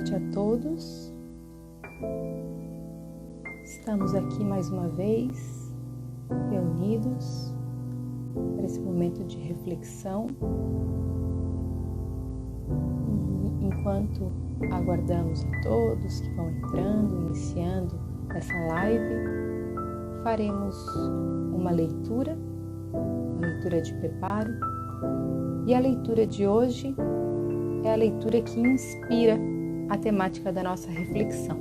noite a todos. Estamos aqui mais uma vez, reunidos para esse momento de reflexão. E enquanto aguardamos a todos que vão entrando, iniciando essa live, faremos uma leitura de preparo. E a leitura de hoje é a leitura que inspira a temática da nossa reflexão.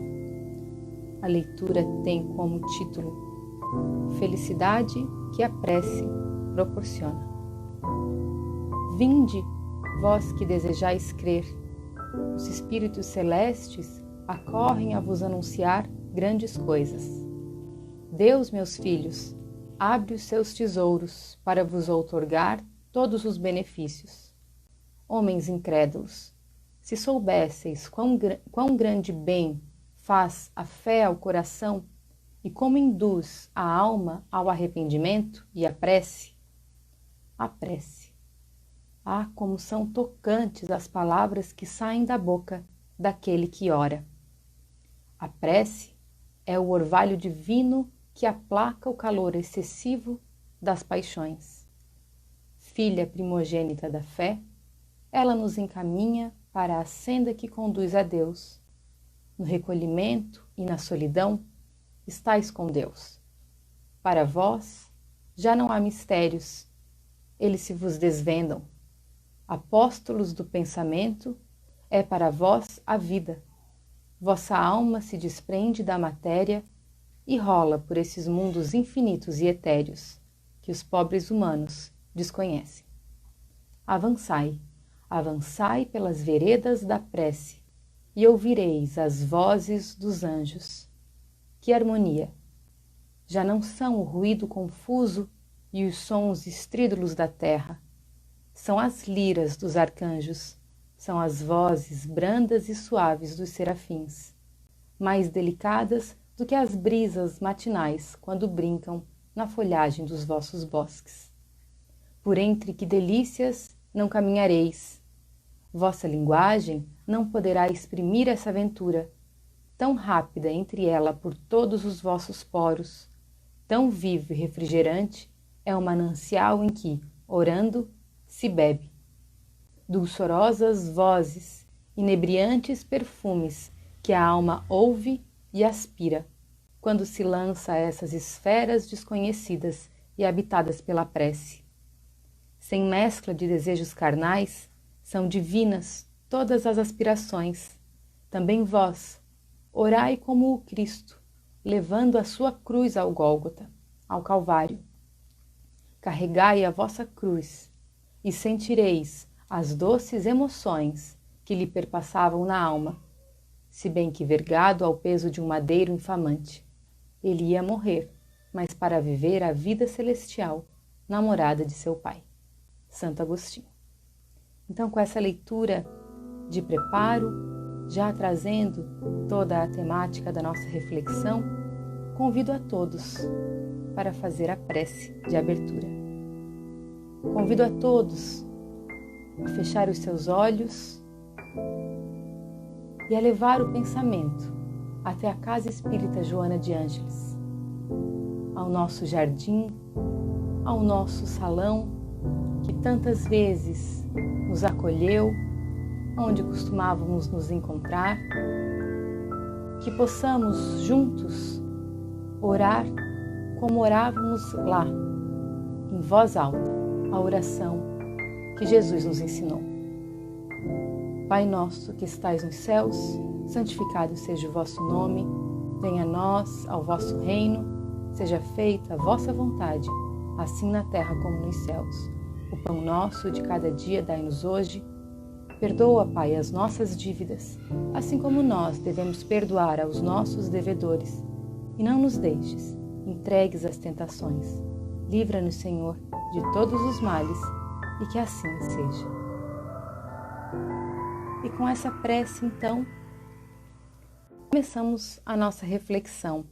A leitura tem como título Felicidade que a prece proporciona. Vinde, vós que desejais crer, os espíritos celestes acorrem a vos anunciar grandes coisas. Deus, meus filhos, abre os seus tesouros para vos outorgar todos os benefícios. Homens incrédulos, se soubesseis quão grande bem faz a fé ao coração e como induz a alma ao arrependimento e à prece. A prece. Ah, como são tocantes as palavras que saem da boca daquele que ora. A prece é o orvalho divino que aplaca o calor excessivo das paixões. Filha primogênita da fé, ela nos encaminha para a senda que conduz a Deus. No recolhimento e na solidão, estais com Deus. Para vós, já não há mistérios, eles se vos desvendam. Apóstolos do pensamento, é para vós a vida. Vossa alma se desprende da matéria e rola por esses mundos infinitos e etéreos, que os pobres humanos desconhecem. Avançai, avançai pelas veredas da prece, e ouvireis as vozes dos anjos. Que harmonia! Já não são o ruído confuso e os sons estrídulos da terra. São as liras dos arcanjos, são as vozes brandas e suaves dos serafins, mais delicadas do que as brisas matinais quando brincam na folhagem dos vossos bosques. Por entre que delícias não caminhareis. Vossa linguagem não poderá exprimir essa aventura, tão rápida entre ela por todos os vossos poros, tão vivo e refrigerante é o manancial em que, orando, se bebe. Dulçorosas vozes, inebriantes perfumes que a alma ouve e aspira, quando se lança a essas esferas desconhecidas e habitadas pela prece. Sem mescla de desejos carnais, são divinas todas as aspirações. Também vós, orai como o Cristo, levando a sua cruz ao Gólgota, ao Calvário. Carregai a vossa cruz e sentireis as doces emoções que lhe perpassavam na alma, se bem que vergado ao peso de um madeiro infamante. Ele ia morrer, mas para viver a vida celestial na morada de seu Pai. Santo Agostinho. Então, com essa leitura de preparo, já trazendo toda a temática da nossa reflexão, convido a todos para fazer a prece de abertura. Convido a todos a fechar os seus olhos e a levar o pensamento até a Casa Espírita Joana de Ângeles, ao nosso jardim, ao nosso salão, que tantas vezes nos acolheu, onde costumávamos nos encontrar, que possamos juntos orar como orávamos lá, em voz alta, a oração que Jesus nos ensinou. Pai nosso que estais nos céus, santificado seja o vosso nome, venha a nós, ao vosso reino, seja feita a vossa vontade, assim na terra como nos céus. O pão nosso de cada dia dai-nos hoje. Perdoa, Pai, as nossas dívidas, assim como nós devemos perdoar aos nossos devedores. E não nos deixes entregues às tentações. Livra-nos, Senhor, de todos os males, e que assim seja. E com essa prece, então, começamos a nossa reflexão,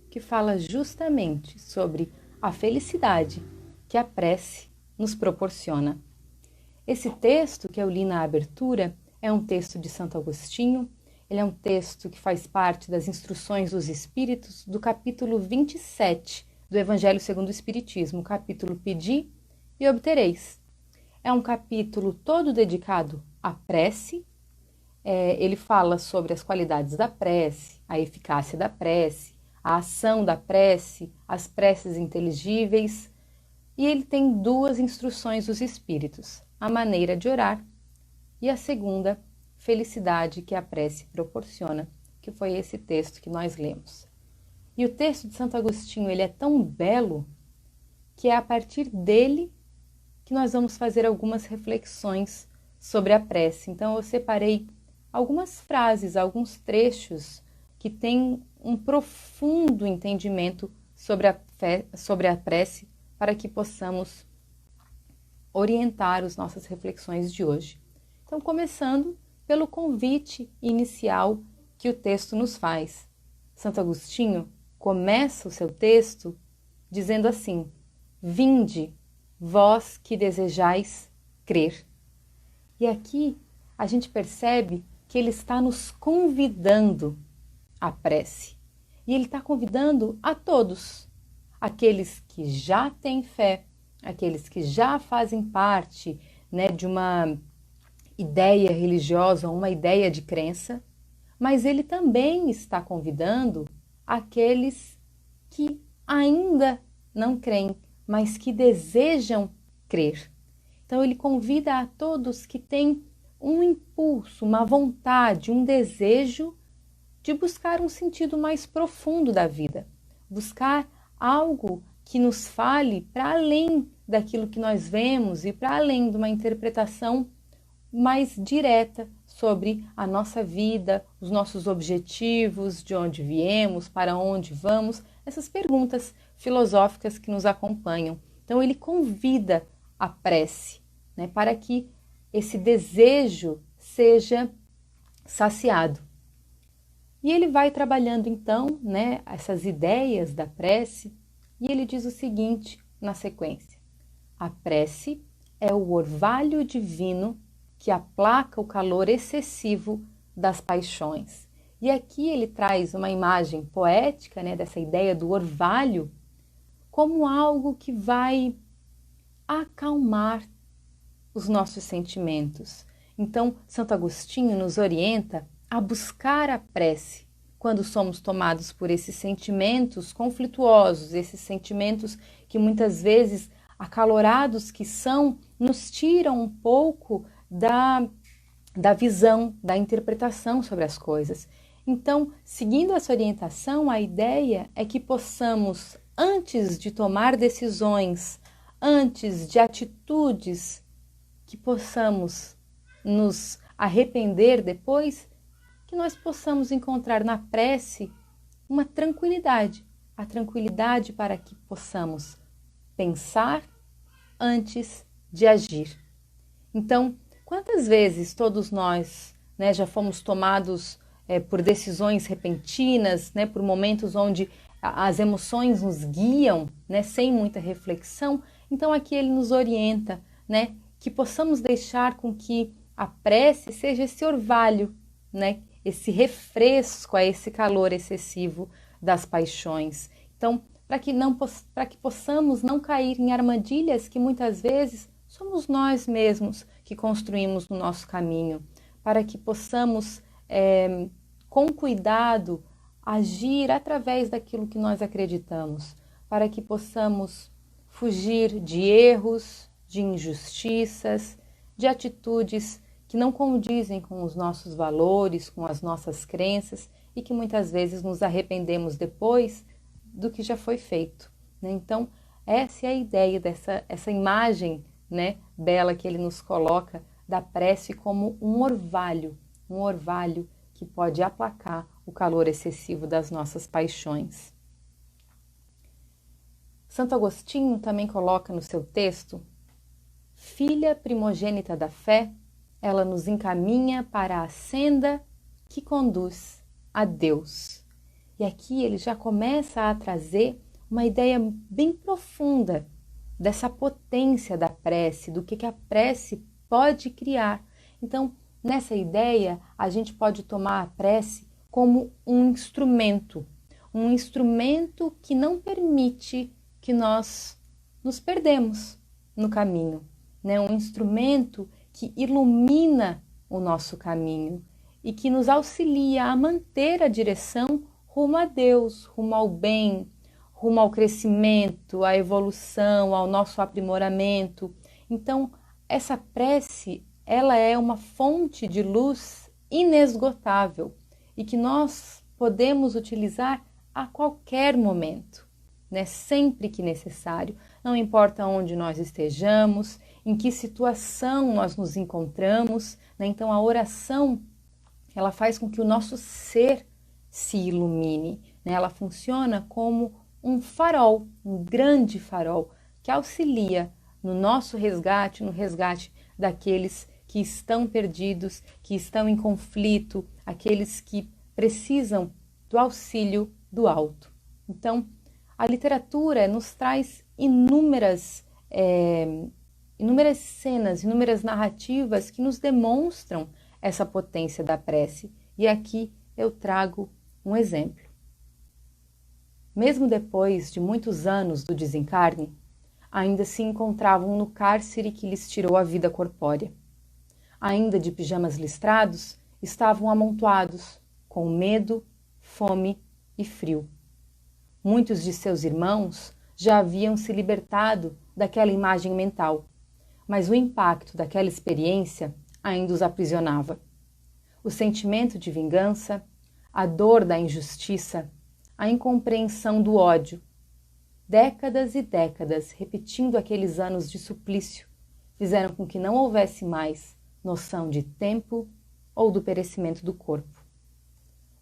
que fala justamente sobre a felicidade que a prece nos proporciona. Esse texto que eu li na abertura é um texto de Santo Agostinho Ele é um texto que faz parte das Instruções dos Espíritos do capítulo 27 do Evangelho segundo o Espiritismo, o capítulo Pedi e Obtereis. É um capítulo todo dedicado à prece. Ele fala sobre as qualidades da prece, a eficácia da prece, a ação da prece, as preces inteligíveis. E ele tem duas instruções dos Espíritos: a maneira de orar e a segunda, felicidade que a prece proporciona, que foi esse texto que nós lemos. E o texto de Santo Agostinho, ele é tão belo que é a partir dele que nós vamos fazer algumas reflexões sobre a prece. Então eu separei algumas frases, alguns trechos que têm um profundo entendimento sobre a prece, para que possamos orientar as nossas reflexões de hoje. Então, começando pelo convite inicial que o texto nos faz. Santo Agostinho começa o seu texto dizendo assim: vinde, vós que desejais crer. E aqui a gente percebe que ele está nos convidando à prece. E ele está convidando a todos, aqueles que já têm fé, aqueles que já fazem parte, de uma ideia religiosa, uma ideia de crença, mas ele também está convidando aqueles que ainda não creem, mas que desejam crer. Então ele convida a todos que têm um impulso, uma vontade, um desejo de buscar um sentido mais profundo da vida, buscar algo que nos fale para além daquilo que nós vemos e para além de uma interpretação mais direta sobre a nossa vida, os nossos objetivos, de onde viemos, para onde vamos, essas perguntas filosóficas que nos acompanham. Então ele convida a prece, para que esse desejo seja saciado. E ele vai trabalhando então, essas ideias da prece, e ele diz o seguinte na sequência: a prece é o orvalho divino que aplaca o calor excessivo das paixões. E aqui ele traz uma imagem poética, dessa ideia do orvalho, como algo que vai acalmar os nossos sentimentos. Então, Santo Agostinho nos orienta a buscar a prece quando somos tomados por esses sentimentos conflituosos, esses sentimentos que muitas vezes, acalorados que são, nos tiram um pouco da visão, da interpretação sobre as coisas. Então, seguindo essa orientação, a ideia é que possamos, antes de tomar decisões, antes de atitudes, que possamos nos arrepender depois, que nós possamos encontrar na prece uma tranquilidade, a tranquilidade para que possamos pensar antes de agir. Então, quantas vezes todos nós já fomos tomados por decisões repentinas, por momentos onde as emoções nos guiam, sem muita reflexão? Então aqui ele nos orienta, que possamos deixar com que a prece seja esse orvalho, esse refresco a esse calor excessivo das paixões. Então, para que possamos não cair em armadilhas que muitas vezes somos nós mesmos que construímos no nosso caminho, para que possamos, com cuidado, agir através daquilo que nós acreditamos, para que possamos fugir de erros, de injustiças, de atitudes que não condizem com os nossos valores, com as nossas crenças e que muitas vezes nos arrependemos depois do que já foi feito. Então, essa é a ideia essa imagem, bela que ele nos coloca da prece como um orvalho que pode aplacar o calor excessivo das nossas paixões. Santo Agostinho também coloca no seu texto: filha primogênita da fé, ela nos encaminha para a senda que conduz a Deus. E aqui ele já começa a trazer uma ideia bem profunda dessa potência da prece, do que a prece pode criar. Então, nessa ideia, a gente pode tomar a prece como um instrumento que não permite que nós nos perdemos no caminho, né? Um instrumento que ilumina o nosso caminho e que nos auxilia a manter a direção rumo a Deus, rumo ao bem, rumo ao crescimento, à evolução, ao nosso aprimoramento. Então, essa prece, ela é uma fonte de luz inesgotável e que nós podemos utilizar a qualquer momento, né? Sempre que necessário, não importa onde nós estejamos, em que situação nós nos encontramos, né? Então, a oração, ela faz com que o nosso ser se ilumine, né? Ela funciona como um farol, um grande farol, que auxilia no nosso resgate, no resgate daqueles que estão perdidos, que estão em conflito, aqueles que precisam do auxílio do alto. Então, a literatura nos traz inúmeras cenas, inúmeras narrativas que nos demonstram essa potência da prece. E aqui eu trago um exemplo. Mesmo depois de muitos anos do desencarne, ainda se encontravam no cárcere que lhes tirou a vida corpórea. Ainda de pijamas listrados, estavam amontoados, com medo, fome e frio. Muitos de seus irmãos já haviam se libertado daquela imagem mental, mas o impacto daquela experiência ainda os aprisionava. O sentimento de vingança, a dor da injustiça, a incompreensão do ódio, décadas e décadas repetindo aqueles anos de suplício, fizeram com que não houvesse mais noção de tempo ou do perecimento do corpo.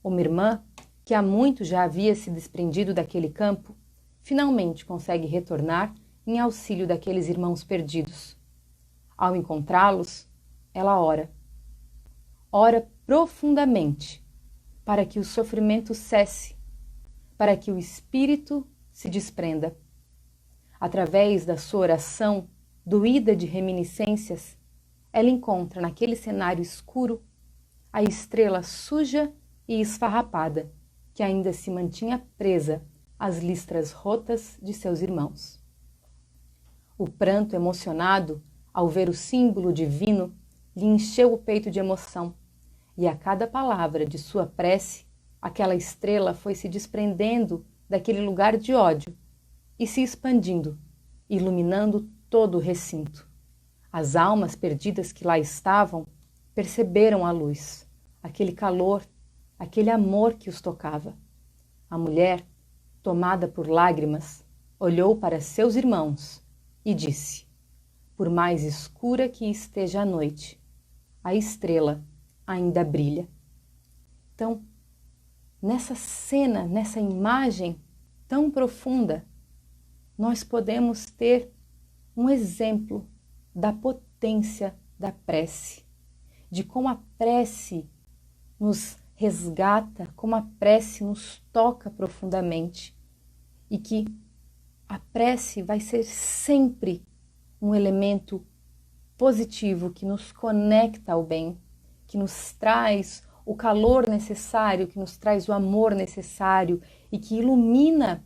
Uma irmã, que há muito já havia se desprendido daquele campo, finalmente consegue retornar em auxílio daqueles irmãos perdidos. Ao encontrá-los, ela ora. Ora profundamente, para que o sofrimento cesse, para que o espírito se desprenda. Através da sua oração, doída de reminiscências, ela encontra naquele cenário escuro a estrela suja e esfarrapada, que ainda se mantinha presa às listras rotas de seus irmãos. O pranto emocionado, ao ver o símbolo divino, lhe encheu o peito de emoção, e a cada palavra de sua prece, aquela estrela foi se desprendendo daquele lugar de ódio e se expandindo, iluminando todo o recinto. As almas perdidas que lá estavam perceberam a luz, aquele calor, aquele amor que os tocava. A mulher, tomada por lágrimas, olhou para seus irmãos e disse: por mais escura que esteja a noite, a estrela ainda brilha. Então, nessa cena, nessa imagem tão profunda, nós podemos ter um exemplo da potência da prece, de como a prece nos resgata, como a prece nos toca profundamente e que a prece vai ser sempre um elemento positivo que nos conecta ao bem, que nos traz o calor necessário, que nos traz o amor necessário e que ilumina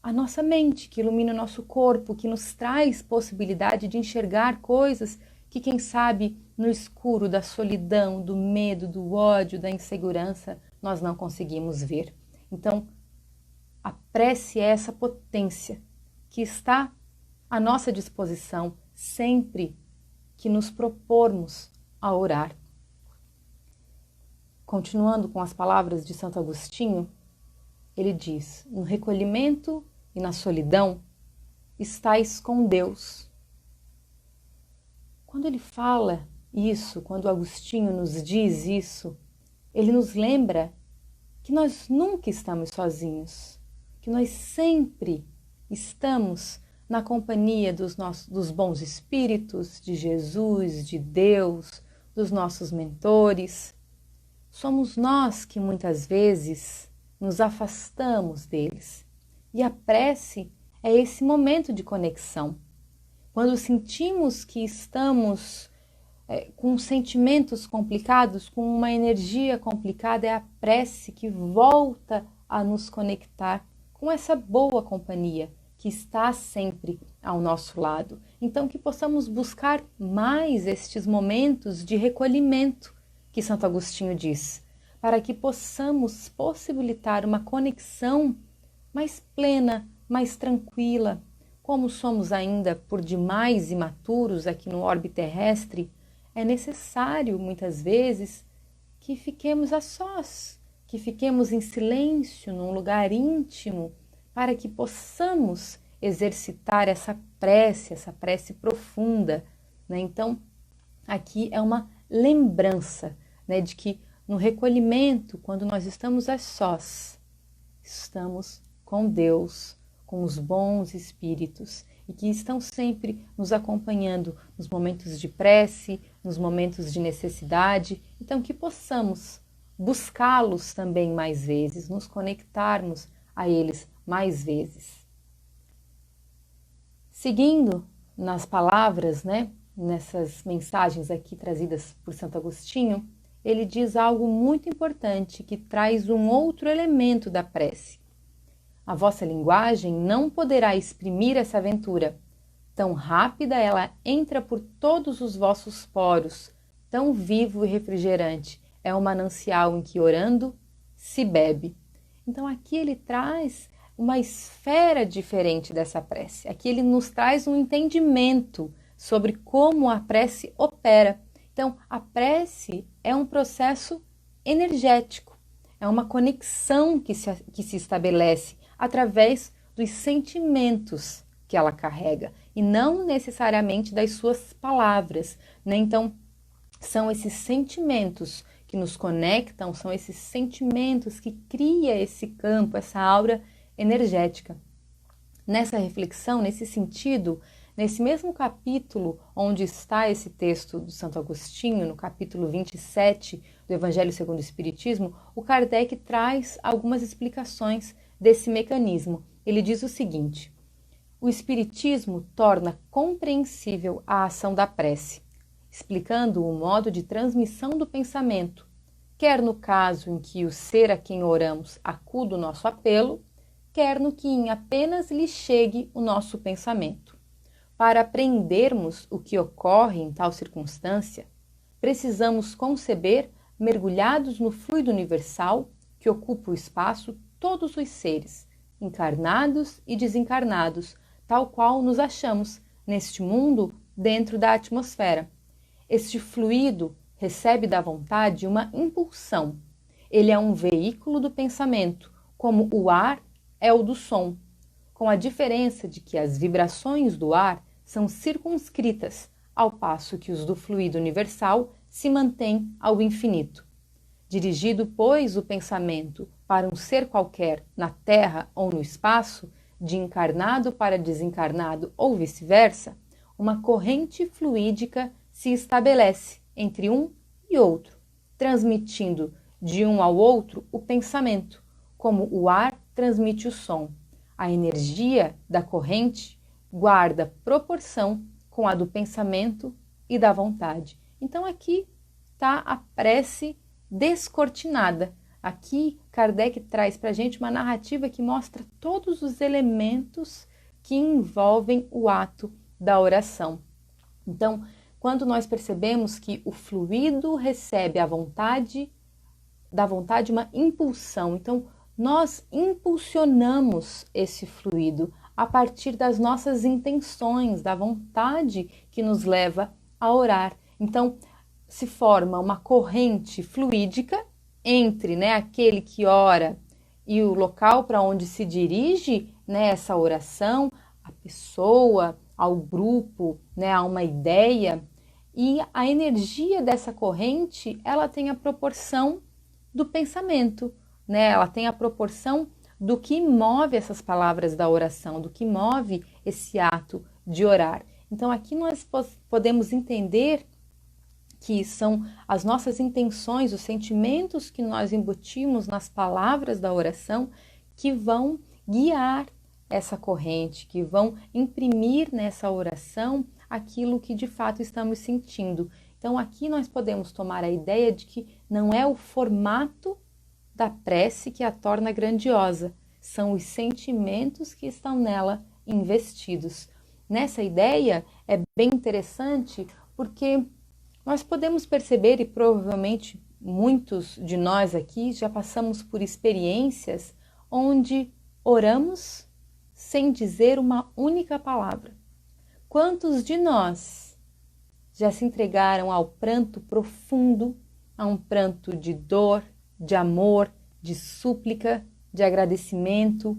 a nossa mente, que ilumina o nosso corpo, que nos traz possibilidade de enxergar coisas que, quem sabe, no escuro da solidão, do medo, do ódio, da insegurança, nós não conseguimos ver. Então, a prece é essa potência que está à nossa disposição sempre que nos propormos a orar. Continuando com as palavras de Santo Agostinho, ele diz: no recolhimento e na solidão estais com Deus. Quando ele fala isso, quando Agostinho nos diz isso, ele nos lembra que nós nunca estamos sozinhos, que nós sempre estamos na companhia dos bons espíritos, de Jesus, de Deus, dos nossos mentores. Somos nós que muitas vezes nos afastamos deles. E a prece é esse momento de conexão. Quando sentimos que estamos com sentimentos complicados, com uma energia complicada, é a prece que volta a nos conectar com essa boa companhia que está sempre ao nosso lado. Então, que possamos buscar mais estes momentos de recolhimento que Santo Agostinho diz, para que possamos possibilitar uma conexão mais plena, mais tranquila. Como somos ainda por demais imaturos aqui no orbe terrestre, é necessário, muitas vezes, que fiquemos a sós, que fiquemos em silêncio, num lugar íntimo, para que possamos exercitar essa prece profunda, né? Então, aqui é uma lembrança, né, de que no recolhimento, quando nós estamos a sós, estamos com Deus, com os bons espíritos, e que estão sempre nos acompanhando nos momentos de prece, nos momentos de necessidade. Então, que possamos buscá-los também mais vezes, nos conectarmos a eles mais vezes. Seguindo nas palavras, né, nessas mensagens aqui trazidas por Santo Agostinho, ele diz algo muito importante que traz um outro elemento da prece. A vossa linguagem não poderá exprimir essa aventura. Tão rápida ela entra por todos os vossos poros, tão vivo e refrigerante é o manancial em que, orando, se bebe. Então aqui ele traz uma esfera diferente dessa prece. Aqui ele nos traz um entendimento sobre como a prece opera. Então, a prece é um processo energético, é uma conexão que se estabelece através dos sentimentos que ela carrega e não necessariamente das suas palavras, né? Então, são esses sentimentos que nos conectam, são esses sentimentos que criam esse campo, essa aura energética. Nessa reflexão, nesse sentido, nesse mesmo capítulo onde está esse texto do Santo Agostinho, no capítulo 27 do Evangelho segundo o Espiritismo, o Kardec traz algumas explicações desse mecanismo. Ele diz o seguinte: o Espiritismo torna compreensível a ação da prece, explicando o modo de transmissão do pensamento, quer no caso em que o ser a quem oramos acuda o nosso apelo, quer no que em apenas lhe chegue o nosso pensamento. Para aprendermos o que ocorre em tal circunstância, precisamos conceber, mergulhados no fluido universal que ocupa o espaço, todos os seres, encarnados e desencarnados, tal qual nos achamos neste mundo dentro da atmosfera. Este fluido recebe da vontade uma impulsão. Ele é um veículo do pensamento, como o ar é o do som, com a diferença de que as vibrações do ar são circunscritas, ao passo que os do fluido universal se mantêm ao infinito. Dirigido, pois, o pensamento para um ser qualquer na Terra ou no espaço, de encarnado para desencarnado ou vice-versa, uma corrente fluídica se estabelece entre um e outro, transmitindo de um ao outro o pensamento, como o ar transmite o som. A energia da corrente guarda proporção com a do pensamento e da vontade. Então aqui está a prece descortinada. Aqui Kardec traz para a gente uma narrativa que mostra todos os elementos que envolvem o ato da oração. Então, quando nós percebemos que o fluido recebe da vontade uma impulsão, então nós impulsionamos esse fluido a partir das nossas intenções, da vontade que nos leva a orar. Então, se forma uma corrente fluídica entre, né, aquele que ora e o local para onde se dirige, né, essa oração, a pessoa, ao grupo, né, a uma ideia. E a energia dessa corrente, ela tem a proporção do pensamento, né? Ela tem a proporção do que move essas palavras da oração, do que move esse ato de orar. Então aqui nós podemos entender que são as nossas intenções, os sentimentos que nós embutimos nas palavras da oração que vão guiar essa corrente, que vão imprimir nessa oração aquilo que de fato estamos sentindo. Então aqui nós podemos tomar a ideia de que não é o formato da prece que a torna grandiosa, são os sentimentos que estão nela investidos. Nessa ideia é bem interessante porque nós podemos perceber, e provavelmente muitos de nós aqui já passamos por experiências onde oramos sem dizer uma única palavra. Quantos de nós já se entregaram ao pranto profundo, a um pranto de dor, de amor, de súplica, de agradecimento,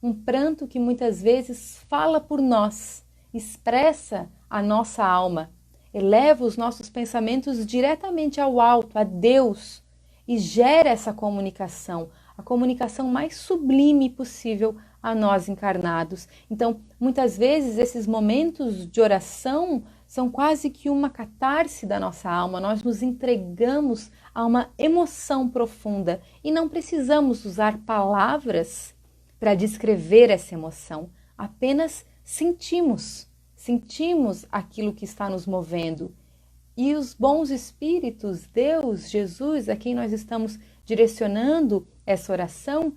um pranto que muitas vezes fala por nós, expressa a nossa alma, eleva os nossos pensamentos diretamente ao alto, a Deus, e gera essa comunicação, a comunicação mais sublime possível a nós encarnados. Então, muitas vezes esses momentos de oração são quase que uma catarse da nossa alma, nós nos entregamos a uma emoção profunda e não precisamos usar palavras para descrever essa emoção, apenas sentimos aquilo que está nos movendo. E os bons espíritos, Deus, Jesus, a quem nós estamos direcionando essa oração,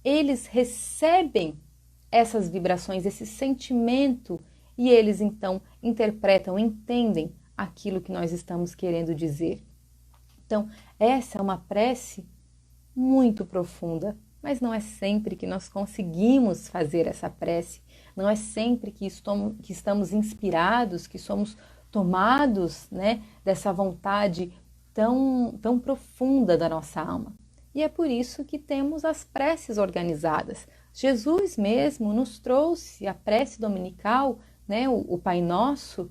eles recebem essas vibrações, esse sentimento, e eles então interpretam, entendem aquilo que nós estamos querendo dizer. Então, essa é uma prece muito profunda, mas não é sempre que nós conseguimos fazer essa prece, não é sempre que estamos inspirados, que somos tomados, né, dessa vontade tão profunda da nossa alma. E é por isso que temos as preces organizadas. Jesus mesmo nos trouxe a prece dominical, né, o Pai Nosso.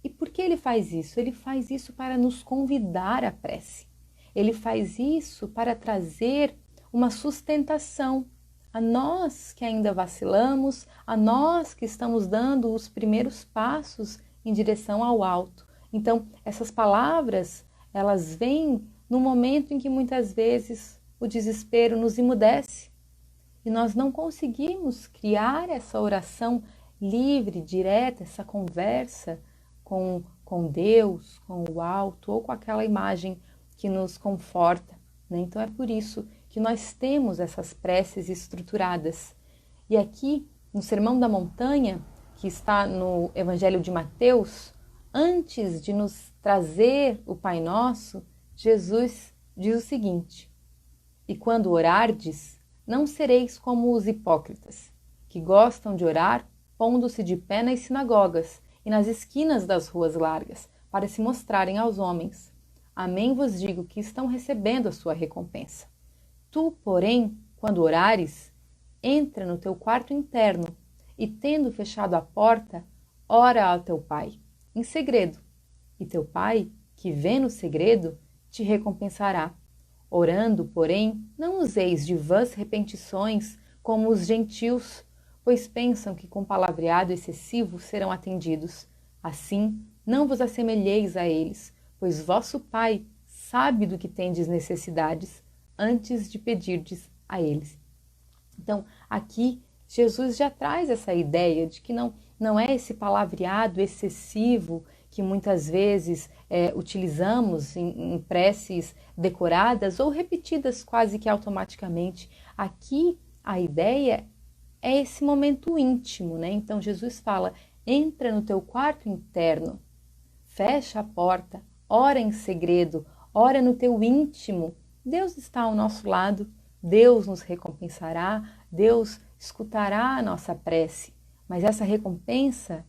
E por que ele faz isso? Ele faz isso para nos convidar à prece. Ele faz isso para trazer uma sustentação a nós que ainda vacilamos, a nós que estamos dando os primeiros passos em direção ao alto. Então, essas palavras, elas vêm no momento em que muitas vezes o desespero nos emudece e nós não conseguimos criar essa oração livre, direta, essa conversa com Deus, com o alto ou com aquela imagem que nos conforta, né? Então é por isso que nós temos essas preces estruturadas. E aqui, no Sermão da Montanha, que está no Evangelho de Mateus, antes de nos trazer o Pai Nosso, Jesus diz o seguinte: e quando orardes, não sereis como os hipócritas, que gostam de orar pondo-se de pé nas sinagogas e nas esquinas das ruas largas, para se mostrarem aos homens. Amém vos digo que estão recebendo a sua recompensa. Tu, porém, quando orares, entra no teu quarto interno e, tendo fechado a porta, ora ao teu Pai, em segredo, e teu Pai, que vê no segredo, te recompensará. Orando, porém, não useis de vãs repetições como os gentios, pois pensam que com palavreado excessivo serão atendidos. Assim, não vos assemelheis a eles, pois vosso Pai sabe do que tendes necessidades, antes de pedirdes a eles. Então, aqui, Jesus já traz essa ideia de que não é esse palavreado excessivo que muitas vezes utilizamos em preces decoradas ou repetidas quase que automaticamente. Aqui, a ideia é esse momento íntimo, né? Então, Jesus fala, entra no teu quarto interno, fecha a porta, ora em segredo, ora no teu íntimo. Deus está ao nosso lado, Deus nos recompensará, Deus escutará a nossa prece, mas essa recompensa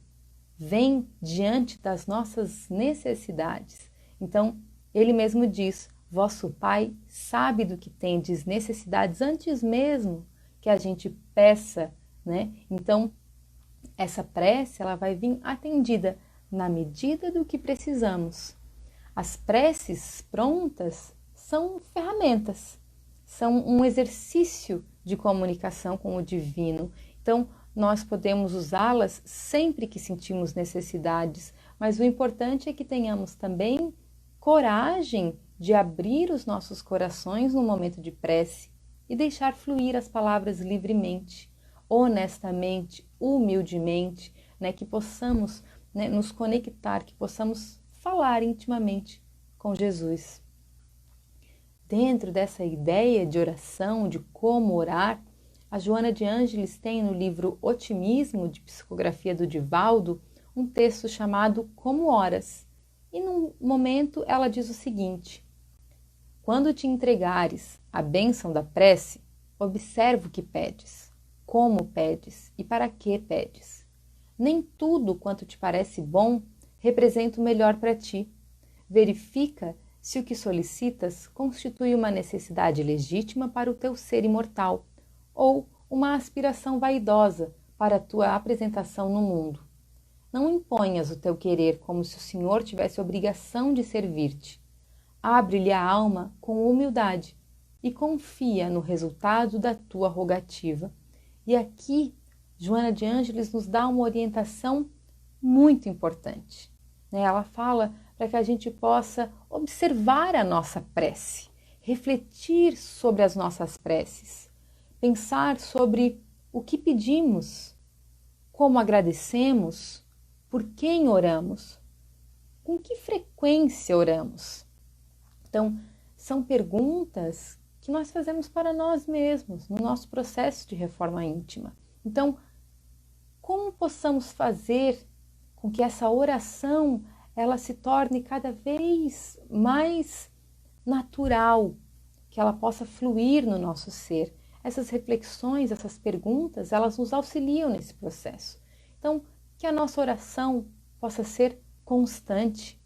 vem diante das nossas necessidades. Então, ele mesmo diz, vosso Pai sabe do que tendes necessidades antes mesmo que a gente peça, né? Então, essa prece, ela vai vir atendida na medida do que precisamos. As preces prontas são ferramentas, são um exercício de comunicação com o divino. Então, nós podemos usá-las sempre que sentimos necessidades, mas o importante é que tenhamos também coragem de abrir os nossos corações no momento de prece e deixar fluir as palavras livremente, honestamente, humildemente, né, que possamos, né, nos conectar, que possamos falar intimamente com Jesus. Dentro dessa ideia de oração, de como orar, a Joana de Ângeles tem no livro Otimismo, de psicografia do Divaldo, um texto chamado Como Oras. E num momento ela diz o seguinte: quando te entregares a bênção da prece, observa o que pedes, como pedes e para que pedes. Nem tudo quanto te parece bom representa o melhor para ti. Verifica se o que solicitas constitui uma necessidade legítima para o teu ser imortal ou uma aspiração vaidosa para a tua apresentação no mundo. Não imponhas o teu querer como se o Senhor tivesse obrigação de servir-te. Abre-lhe a alma com humildade e confia no resultado da tua rogativa. E aqui, Joana de Ângeles nos dá uma orientação muito importante. Ela fala para que a gente possa observar a nossa prece, refletir sobre as nossas preces, pensar sobre o que pedimos, como agradecemos, por quem oramos, com que frequência oramos. Então, são perguntas que nós fazemos para nós mesmos, no nosso processo de reforma íntima. Então, como possamos fazer com que essa oração ela se torne cada vez mais natural, que ela possa fluir no nosso ser. Essas reflexões, essas perguntas, elas nos auxiliam nesse processo. Então, que a nossa oração possa ser constante,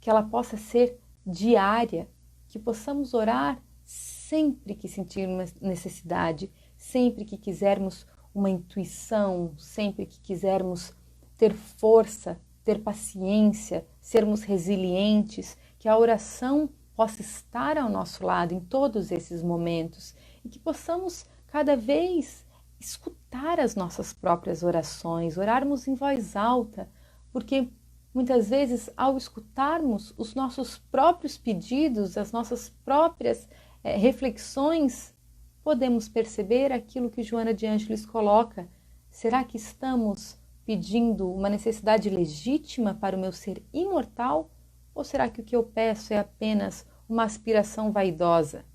que ela possa ser diária, que possamos orar sempre que sentirmos necessidade, sempre que quisermos uma intuição, sempre que quisermos ter força, ter paciência, sermos resilientes, que a oração possa estar ao nosso lado em todos esses momentos e que possamos cada vez escutar as nossas próprias orações, orarmos em voz alta, porque muitas vezes ao escutarmos os nossos próprios pedidos, as nossas próprias reflexões, podemos perceber aquilo que Joana de Ângeles coloca. Será que estamos pedindo uma necessidade legítima para o meu ser imortal? Ou será que o que eu peço é apenas uma aspiração vaidosa?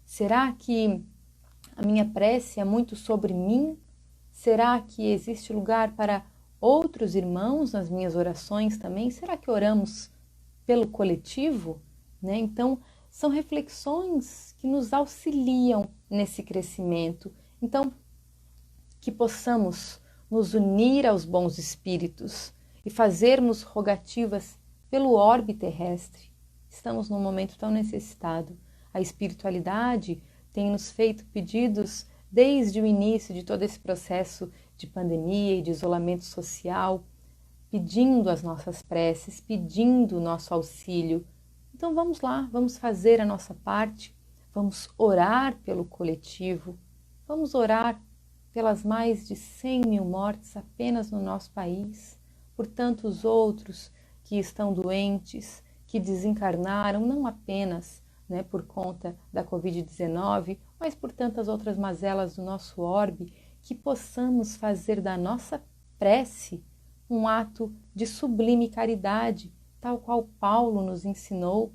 Será que a minha prece é muito sobre mim? Será que existe lugar para outros irmãos nas minhas orações também? Será que oramos pelo coletivo? Então, são reflexões que nos auxiliam nesse crescimento. Então, que possamos nos unir aos bons espíritos e fazermos rogativas pelo orbe terrestre. Estamos num momento tão necessitado. A espiritualidade tem nos feito pedidos desde o início de todo esse processo de pandemia e de isolamento social, pedindo as nossas preces, pedindo o nosso auxílio. Então vamos lá, vamos fazer a nossa parte, vamos orar pelo coletivo, vamos orar pelas mais de 100 mil mortes apenas no nosso país, por tantos outros que estão doentes, que desencarnaram, não apenas por conta da Covid-19, mas por tantas outras mazelas do nosso orbe, que possamos fazer da nossa prece um ato de sublime caridade, tal qual Paulo nos ensinou,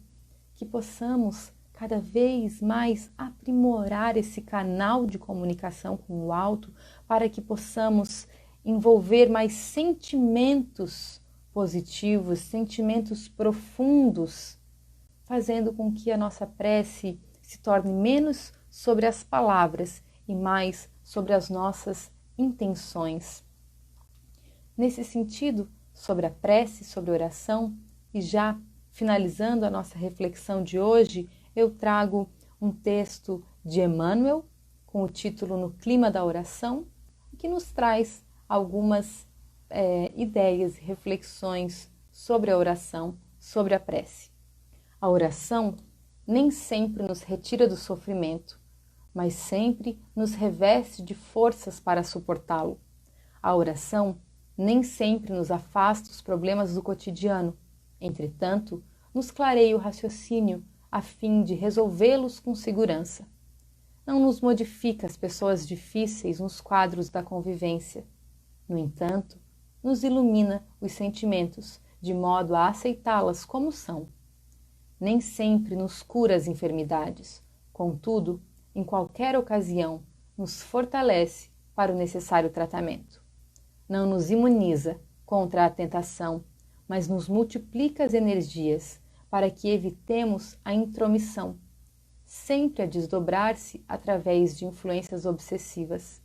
que possamos cada vez mais aprimorar esse canal de comunicação com o alto, para que possamos envolver mais sentimentos positivos, sentimentos profundos, fazendo com que a nossa prece se torne menos sobre as palavras e mais sobre as nossas intenções. Nesse sentido, sobre a prece, sobre a oração, e já finalizando a nossa reflexão de hoje, eu trago um texto de Emmanuel, com o título No Clima da Oração, que nos traz algumas ideias e reflexões sobre a oração, sobre a prece. A oração nem sempre nos retira do sofrimento, mas sempre nos reveste de forças para suportá-lo. A oração nem sempre nos afasta os problemas do cotidiano, entretanto, nos clareia o raciocínio a fim de resolvê-los com segurança. Não nos modifica as pessoas difíceis nos quadros da convivência. No entanto, nos ilumina os sentimentos de modo a aceitá-las como são. Nem sempre nos cura as enfermidades, contudo, em qualquer ocasião, nos fortalece para o necessário tratamento. Não nos imuniza contra a tentação, mas nos multiplica as energias para que evitemos a intromissão, sempre a desdobrar-se através de influências obsessivas.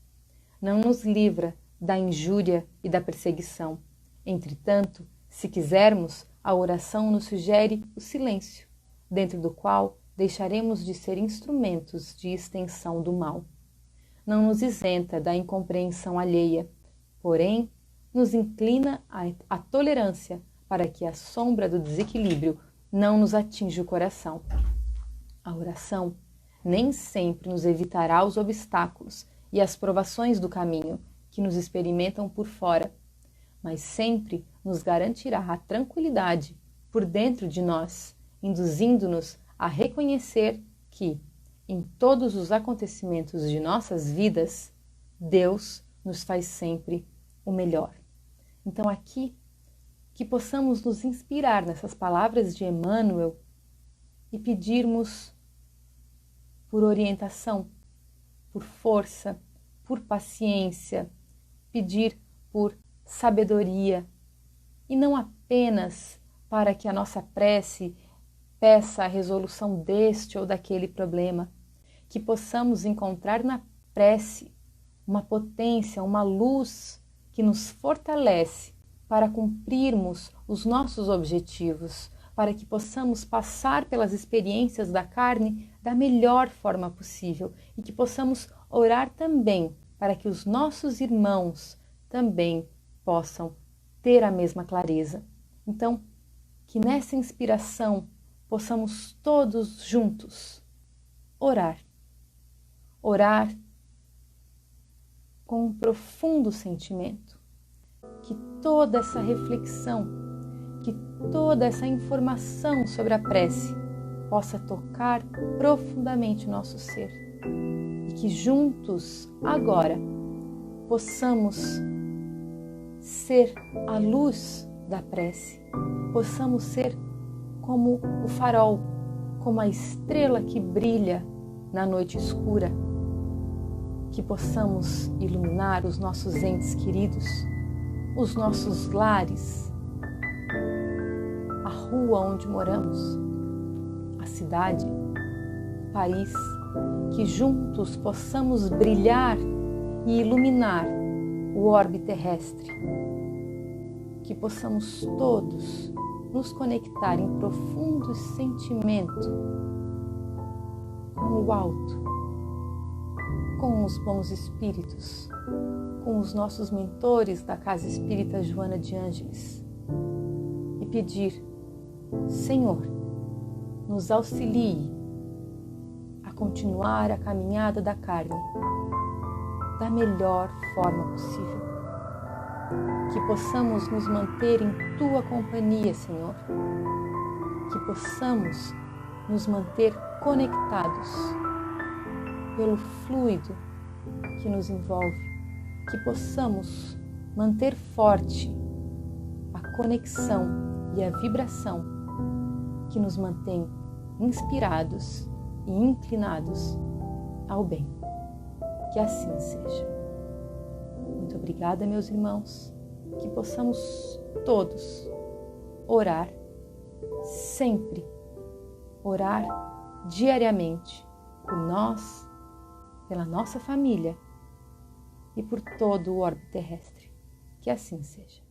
Não nos livra da injúria e da perseguição. Entretanto, se quisermos, a oração nos sugere o silêncio, dentro do qual deixaremos de ser instrumentos de extensão do mal. Não nos isenta da incompreensão alheia, porém, nos inclina à tolerância para que a sombra do desequilíbrio não nos atinja o coração. A oração nem sempre nos evitará os obstáculos e as provações do caminho que nos experimentam por fora, mas sempre nos garantirá a tranquilidade por dentro de nós, induzindo-nos a reconhecer que, em todos os acontecimentos de nossas vidas, Deus nos faz sempre o melhor. Então aqui, que possamos nos inspirar nessas palavras de Emmanuel e pedirmos por orientação, por força, por paciência, pedir por sabedoria, e não apenas para que a nossa prece peça a resolução deste ou daquele problema, que possamos encontrar na prece uma potência, uma luz que nos fortalece para cumprirmos os nossos objetivos, para que possamos passar pelas experiências da carne da melhor forma possível e que possamos orar também para que os nossos irmãos também possam ter a mesma clareza. Então, que nessa inspiração possamos todos juntos orar. Orar com um profundo sentimento. Que toda essa reflexão, que toda essa informação sobre a prece possa tocar profundamente o nosso ser. E que juntos, agora, possamos ser a luz da prece. Possamos ser como o farol, como a estrela que brilha na noite escura. Que possamos iluminar os nossos entes queridos, os nossos lares, a rua onde moramos, a cidade, o país, que juntos possamos brilhar e iluminar o orbe terrestre, que possamos todos nos conectar em profundo sentimento com o alto, com os bons espíritos, com os nossos mentores da Casa Espírita Joana de Ângeles e pedir: Senhor, nos auxilie a continuar a caminhada da carne da melhor forma possível. Que possamos nos manter em Tua companhia, Senhor. Que possamos nos manter conectados pelo fluido que nos envolve. Que possamos manter forte a conexão e a vibração que nos mantém inspirados e inclinados ao bem. Que assim seja. Muito obrigada, meus irmãos. Que possamos todos orar sempre, orar diariamente por nós, pela nossa família e por todo o orbe terrestre. Que assim seja.